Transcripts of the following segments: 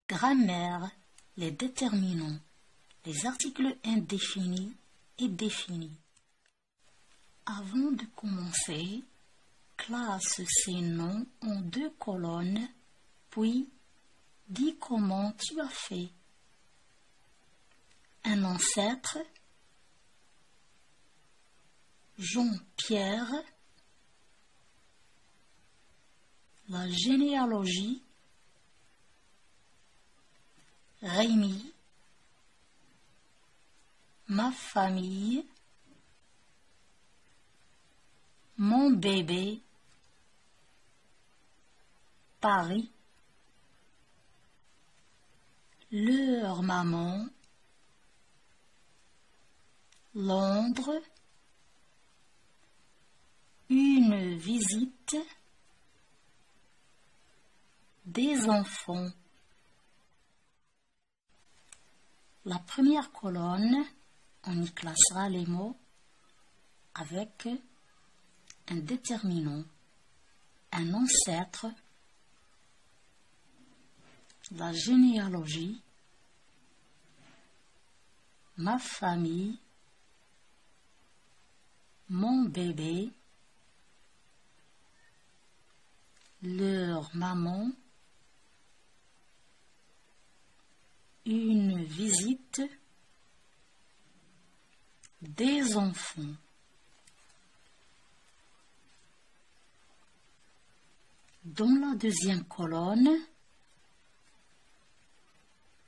Grammaire, les déterminants, les articles indéfinis et définis. Avant de commencer, classe ces noms en 2 colonnes, puis dis comment tu as fait. Un ancêtre, Jean-Pierre, la généalogie, Rémi, ma famille, mon bébé, Paris, leur maman, Londres, une visite, des enfants. La première colonne, on y classera les mots avec un déterminant, un ancêtre, la généalogie, ma famille, mon bébé, leur maman, une visite, des enfants. Dans la deuxième colonne,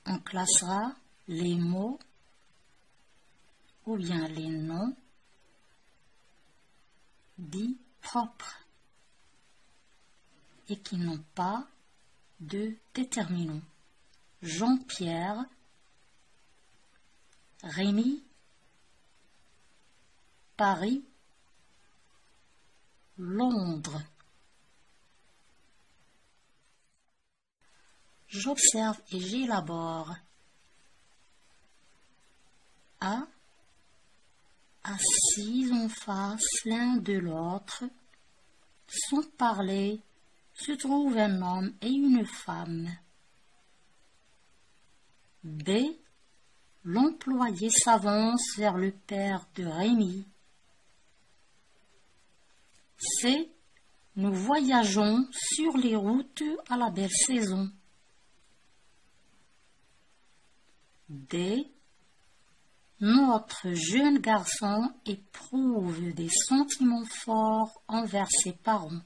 on classera les mots ou bien les noms dits propres et qui n'ont pas de déterminant. Jean-Pierre, Rémi, Paris, Londres. J'observe et j'élabore. A, assis en face l'un de l'autre, sans parler, se trouve un homme et une femme. B, l'employé s'avance vers le père de Rémi. C, nous voyageons sur les routes à la belle saison. D, notre jeune garçon éprouve des sentiments forts envers ses parents.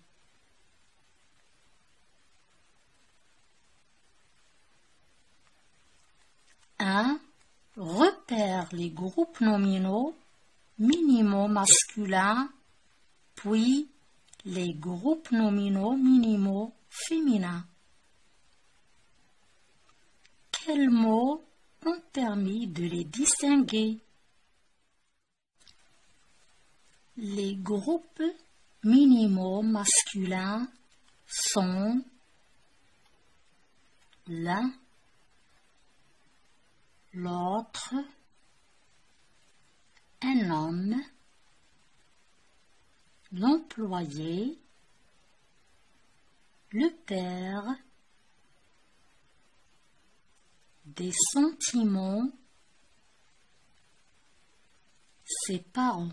Repère les groupes nominaux minimaux masculins, puis les groupes nominaux minimaux féminins. Quels mots ont permis de les distinguer? Les groupes minimaux masculins sont l'un, l'autre, un homme, l'employé, le père, des sentiments, ses parents.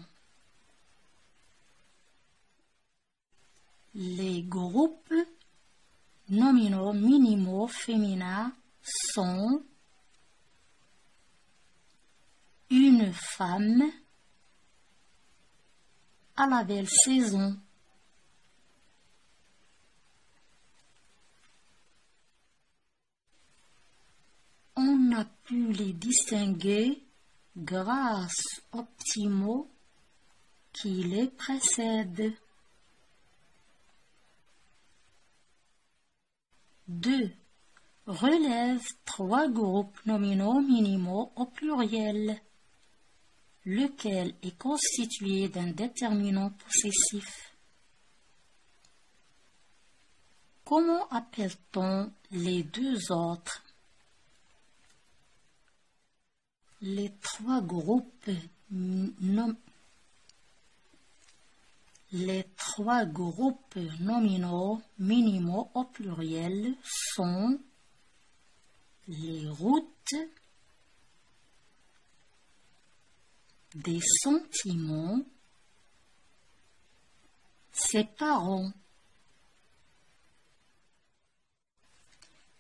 Les groupes nominaux minimaux féminins sont une femme à la belle saison. On a pu les distinguer grâce aux petits mots qui les précèdent. 2. Relève 3 groupes nominaux minimaux au pluriel, lequel est constitué d'un déterminant possessif. Comment appelle-t-on les 2 autres? Les 3 groupes nominaux minimaux au pluriel sont routes, des sentiments, ses parents.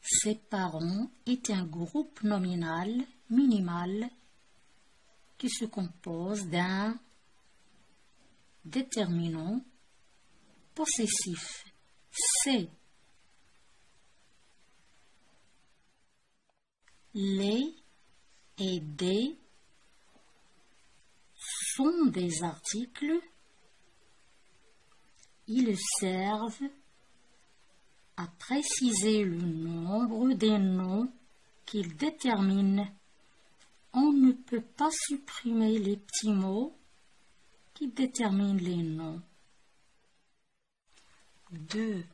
Ses parents est un groupe nominal minimal qui se compose d'un déterminant possessif. C'est les et des sont des articles. Ils servent à préciser le nombre des noms qu'ils déterminent. On ne peut pas supprimer les petits mots qui déterminent les noms. 2.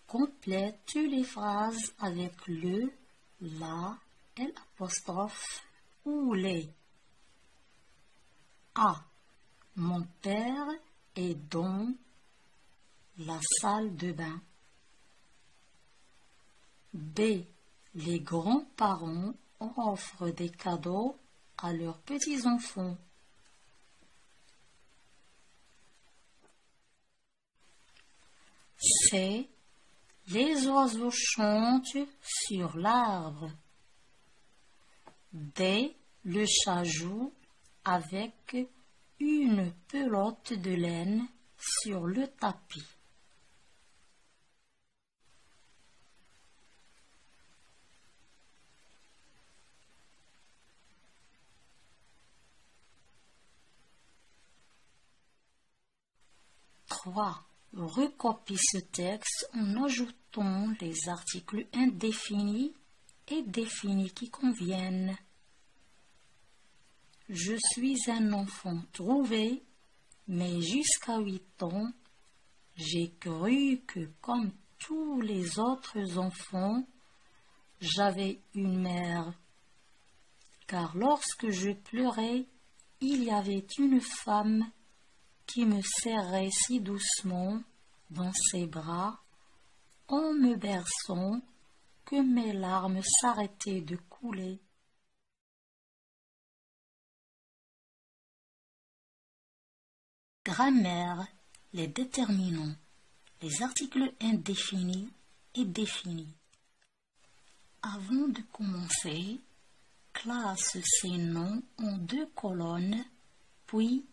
Complète les phrases avec le, la, l'apostrophe ou les. A. Mon père est dans la salle de bain. B. Les grands-parents offrent des cadeaux à leurs petits-enfants. C. Les oiseaux chantent sur l'arbre. D. Le chat joue avec une pelote de laine sur le tapis. Recopie ce texte en ajoutant les articles indéfinis et définis qui conviennent. Je suis un enfant trouvé, mais jusqu'à 8 ans, j'ai cru que comme tous les autres enfants, j'avais une mère. Car lorsque je pleurais, il y avait une femme qui me serrait si doucement dans ses bras, en me berçant, que mes larmes s'arrêtaient de couler. Grammaire, les déterminants, les articles indéfinis et définis. Avant de commencer, classe ces noms en 2 colonnes, puis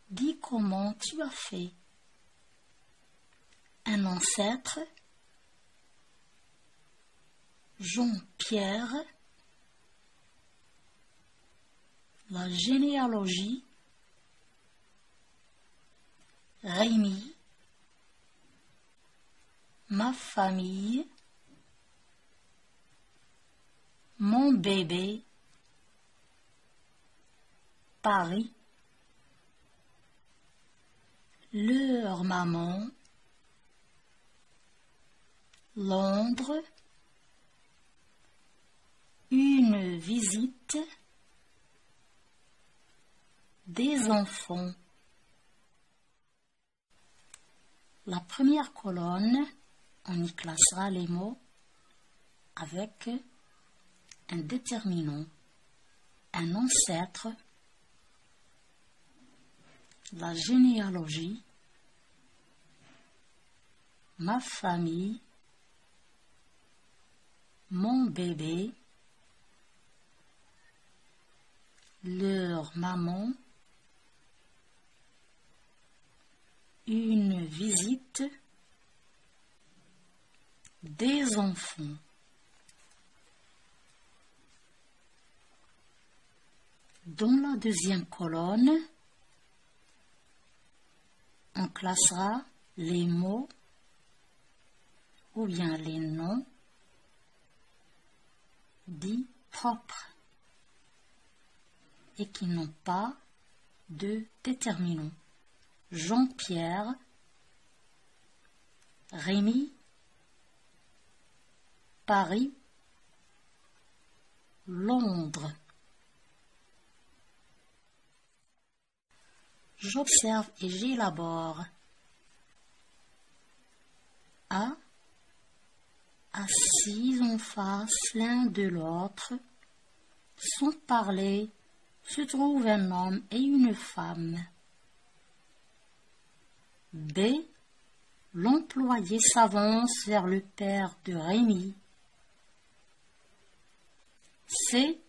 dis comment tu as fait. Un ancêtre, Jean-Pierre, la généalogie, Rémi, ma famille, mon bébé, Paris, leur maman, Londres, une visite, des enfants. La première colonne, on y classera les mots avec un déterminant, un ancêtre, la généalogie, ma famille, mon bébé, leur maman, une visite, des enfants. Dans la deuxième colonne, on classera les mots ou bien les noms dits propres et qui n'ont pas de déterminant. Jean-Pierre, Rémi, Paris, Londres. J'observe et j'élabore. A. assis en face l'un de l'autre, sans parler, se trouvent un homme et une femme. B. L'employé s'avance vers le père de Rémi. C.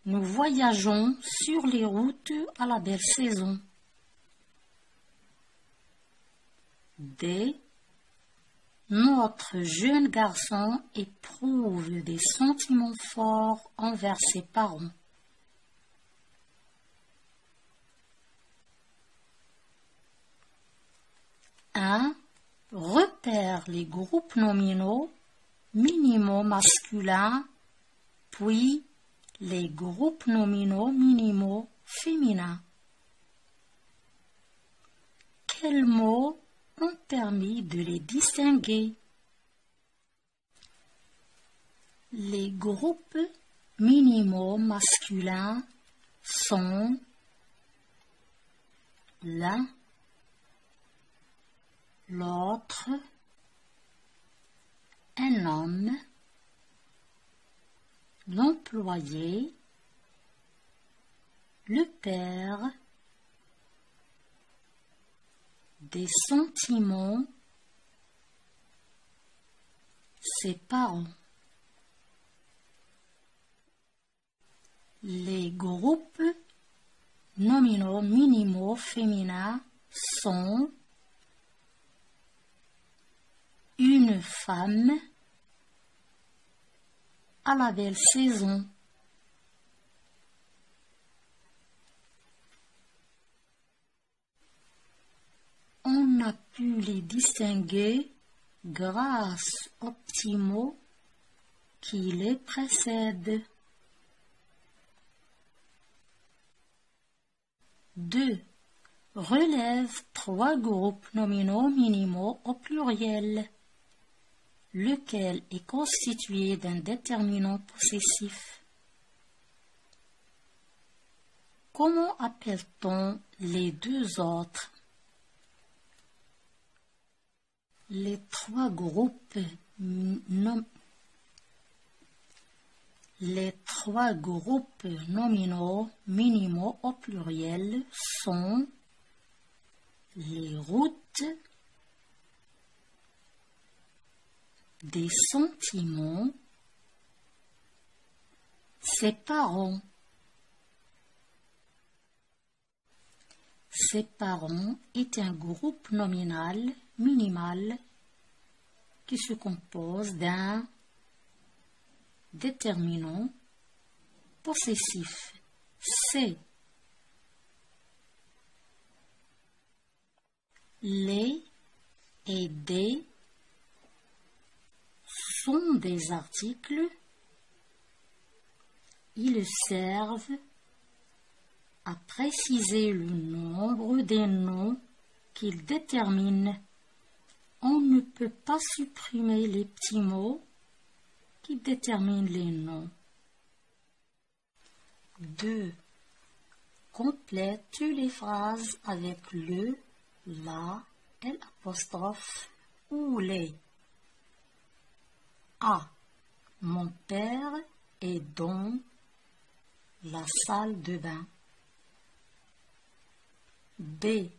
Nous voyageons sur les routes à la belle saison. D. Notre jeune garçon éprouve des sentiments forts envers ses parents. Repère les groupes nominaux minimaux masculins, puis les groupes nominaux minimaux féminins. Quels mots ont permis de les distinguer? Les groupes minimaux masculins sont l'un, l'autre, un homme, l'employé, le père, des sentiments, ses parents. Les groupes nominaux minimaux féminins sont une femme à la belle saison. On a pu les distinguer grâce aux petits mots qui les précèdent. 2. Relève 3 groupes nominaux minimaux au pluriel, lequel est constitué d'un déterminant possessif. Comment appelle-t-on les 2 autres? Les 3 groupes nominaux minimaux au pluriel sont les routes, des sentiments, ses parents. Ses parents est un groupe nominal minimal qui se compose d'un déterminant possessif. C. Les et des sont des articles. Ils servent à préciser le nombre des noms qu'ils déterminent. On ne peut pas supprimer les petits mots qui déterminent les noms. 2. Complète les phrases avec le, la, l'apostrophe ou les. A. Mon père est dans la salle de bain. B.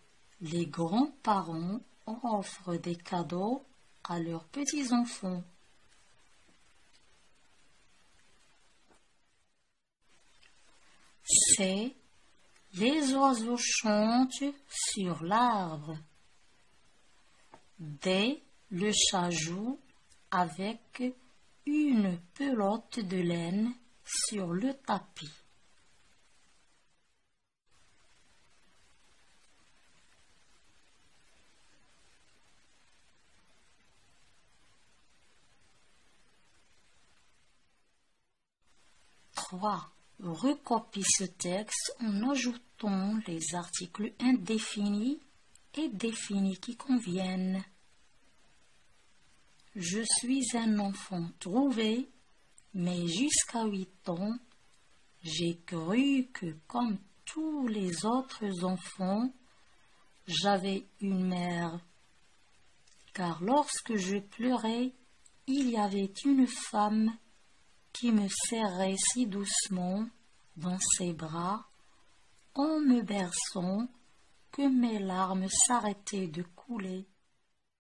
Les grands-parents offrent des cadeaux à leurs petits-enfants. C. Les oiseaux chantent sur l'arbre. D. Le chat joue avec une pelote de laine sur le tapis. Recopie ce texte en ajoutant les articles indéfinis et définis qui conviennent. Je suis un enfant trouvé, mais jusqu'à 8 ans, j'ai cru que comme tous les autres enfants, j'avais une mère, car lorsque je pleurais, il y avait une femme qui me serrait si doucement dans ses bras, en me berçant, que mes larmes s'arrêtaient de couler.